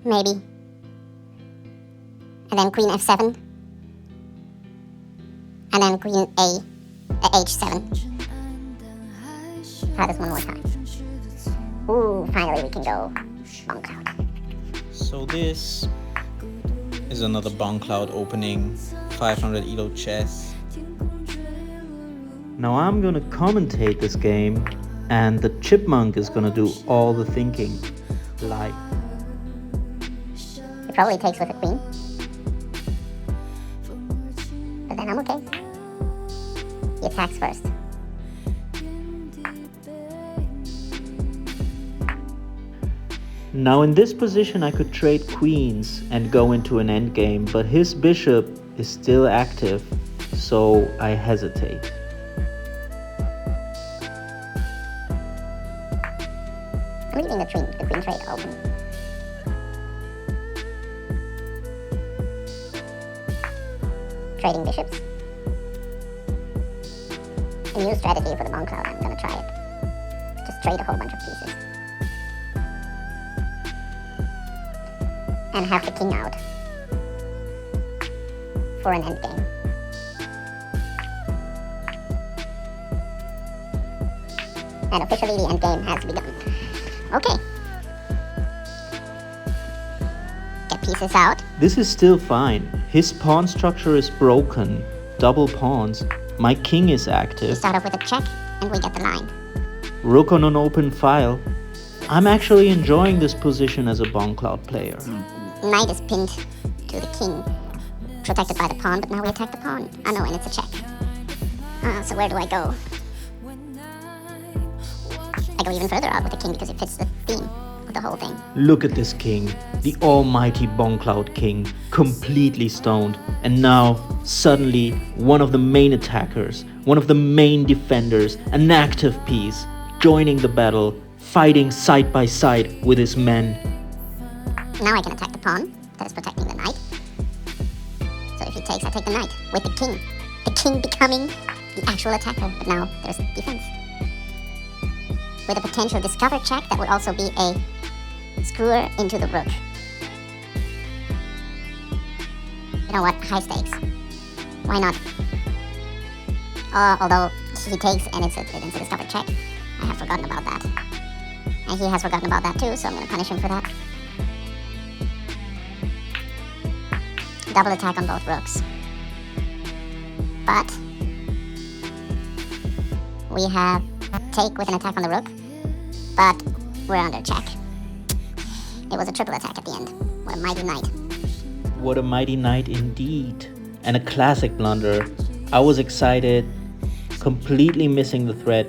maybe. And then queen f7. And then queen h7. Try this one more time. Ooh, finally we can go bonk cloud. So this is another bonk cloud opening, 500 elo chess. Now I'm gonna commentate this game, and the chipmunk is gonna do all the thinking live. He probably takes with a queen. But then I'm okay. He attacks first. Now in this position I could trade queens and go into an endgame, but his bishop is still active, so I hesitate. I'm leaving the queen trade open. Trading bishops. A new strategy for the bonk cloud, I'm gonna try it. Just trade a whole bunch of pieces. And have the king out for an endgame. And officially the endgame has begun. Okay. Get pieces out. This is still fine. His pawn structure is broken. Double pawns. My king is We active. start off with a check and we get the line. Rook on an open file. I'm actually enjoying this position as a bonk cloud player. Knight is pinned to the king, protected by the pawn, but now we attack the pawn. Oh no, and it's a check. So where do I go? I go even further out with the king because it fits the theme of the whole thing. Look at this king, the almighty bonk cloud king, completely stoned. And now, suddenly, one of the main attackers, one of the main defenders, an active piece, joining the battle, fighting side by side with his men. Now I can attack the pawn that is protecting the knight. So if he takes, I take the knight with the king. The king becoming the actual attacker, but now there's defense. With a potential discover check that would also be a screwer into the rook. You know what? High stakes. Why not? Although he takes and it's a discover check, I have forgotten about that. And he has forgotten about that too, so I'm going to punish him for that. Double attack on both rooks. But we have take with an attack on the rook, but we're under check. It was a triple attack at the end. What a mighty knight. What a mighty knight indeed. And a classic blunder. I was excited, completely missing the threat.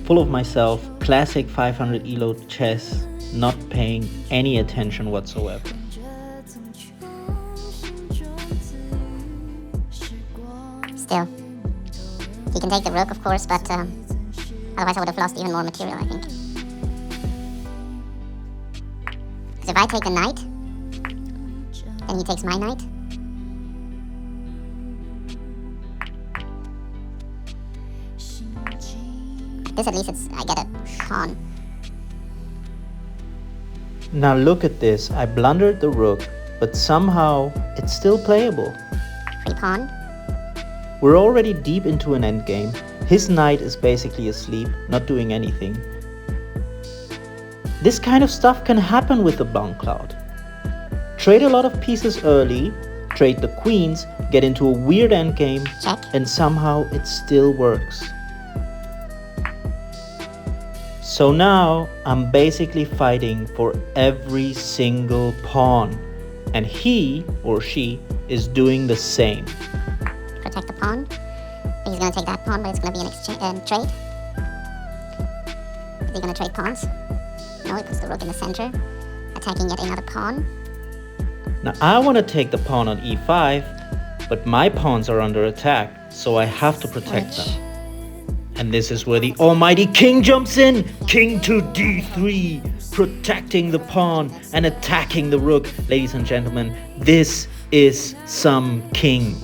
Full of myself, classic 500 elo chess, not paying any attention whatsoever. Still, he can take the rook, of course, but otherwise I would have lost even more material, I think. Because if I take a knight, then he takes my knight. This at least I get a pawn. Now look at this, I blundered the rook, but somehow it's still playable. Free pawn. We're already deep into an endgame. His knight is basically asleep, not doing anything. This kind of stuff can happen with the bonk cloud. Trade a lot of pieces early, trade the queens, get into a weird endgame, Check. and somehow it still works. So now I'm basically fighting for every single pawn, and he or she is doing the same. Protect the pawn. He's going to take that pawn, but it's going to be an exchange trade. Is he going to trade pawns? No, he puts the rook in the center, attacking yet another pawn. Now I want to take the pawn on e5, but my pawns are under attack, so I have to protect them. And this is where the almighty king jumps in! King to d3, protecting the pawn and attacking the rook. Ladies and gentlemen, this is some king.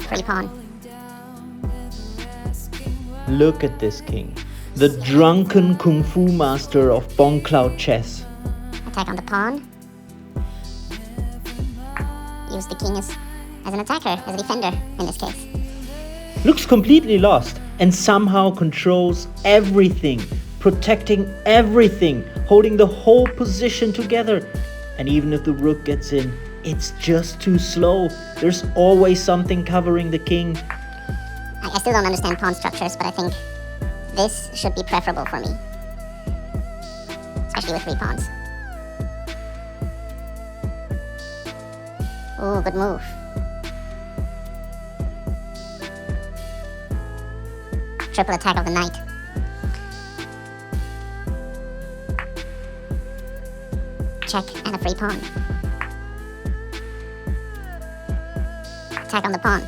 Free pawn. Look at this king. The drunken kung fu master of Bong Cloud chess. Attack on the pawn. Use the king as an attacker, as a defender in this case. Looks completely lost and somehow controls everything, protecting everything, holding the whole position together. And even if the rook gets in, it's just too slow. There's always something covering the king. I still don't understand pawn structures, but I think this should be preferable for me. Especially with 3 pawns. Ooh, good move. Triple attack of the knight. Check and a free pawn. Attack on the pawn.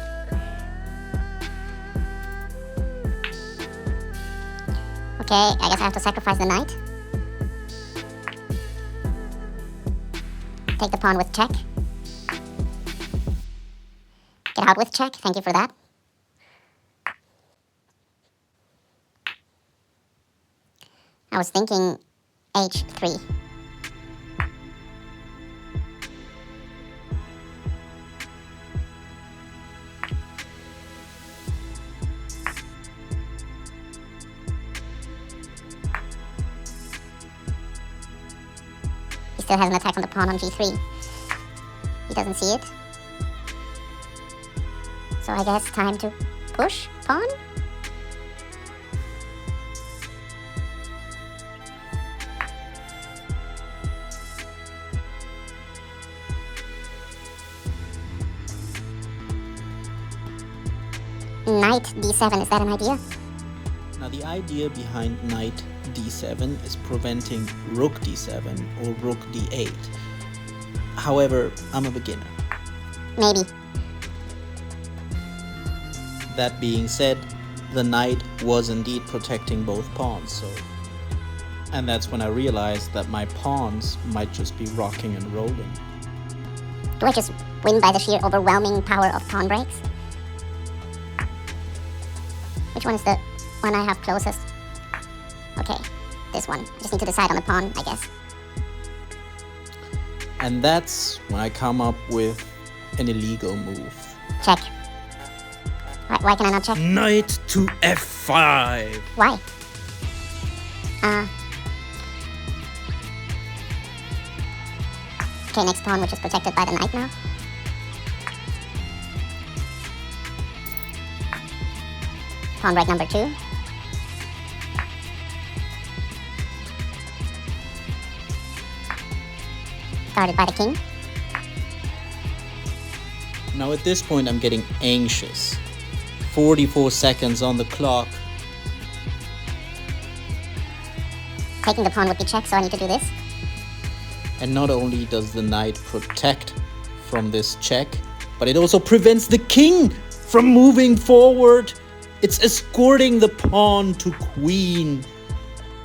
Okay, I guess I have to sacrifice the knight. Take the pawn with check. Get out with check, thank you for that. I was thinking h3. He still has an attack on the pawn on g3. He doesn't see it. So I guess time to push pawn? Knight d7, is that an idea? Now the idea behind knight d7 is preventing rook d7 or rook d8. However, I'm a beginner. Maybe. That being said, the knight was indeed protecting both pawns, and that's when I realized that my pawns might just be rocking and rolling. Do I just win by the sheer overwhelming power of pawn breaks? Which one is the one I have closest? Okay, this one. I just need to decide on the pawn, I guess. And that's when I come up with an illegal move. Check. Why can I not check? Knight to f5. Why? Okay, next pawn, which is protected by the knight now. Pawn break number 2. Guarded by the king. Now at this point I'm getting anxious. 44 seconds on the clock. Taking the pawn would be check, so I need to do this. And not only does the knight protect from this check, but it also prevents the king from moving forward. It's escorting the pawn to queen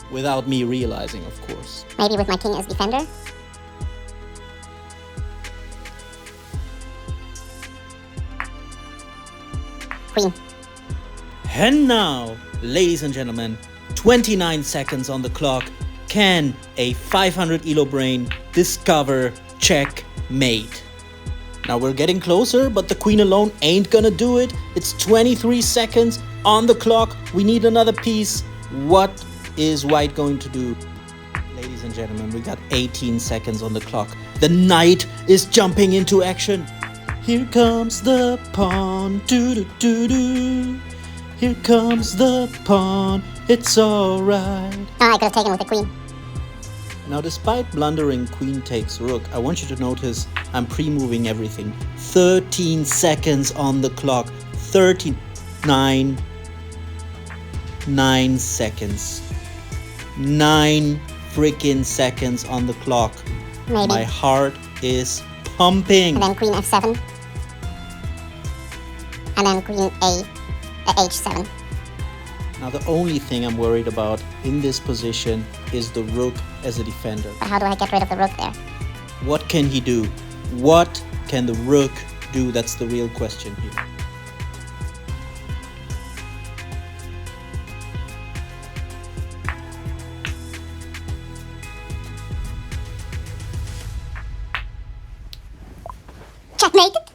without me realizing, of course. Maybe with my king as defender. Queen. And now, ladies and gentlemen, 29 seconds on the clock. Can a 500 elo brain discover checkmate? Now we're getting closer, but the queen alone ain't gonna do it. It's 23 seconds on the clock. We need another piece. What is white going to do? Ladies and gentlemen, we got 18 seconds on the clock. The knight is jumping into action. Here comes the pawn. Do-do-do-do. Here comes the pawn. It's alright. I could have taken with the queen. Now, despite blundering queen takes rook, I want you to notice I'm pre-moving everything. 13 seconds on the clock. 13. 9 seconds. 9 freaking seconds on the clock. Maybe. My heart is pumping. And then queen f7. And then queen h7. Now, the only thing I'm worried about in this position is the rook as a defender. But how do I get rid of the rook there? What can he do? What can the rook do? That's the real question here. checkmate.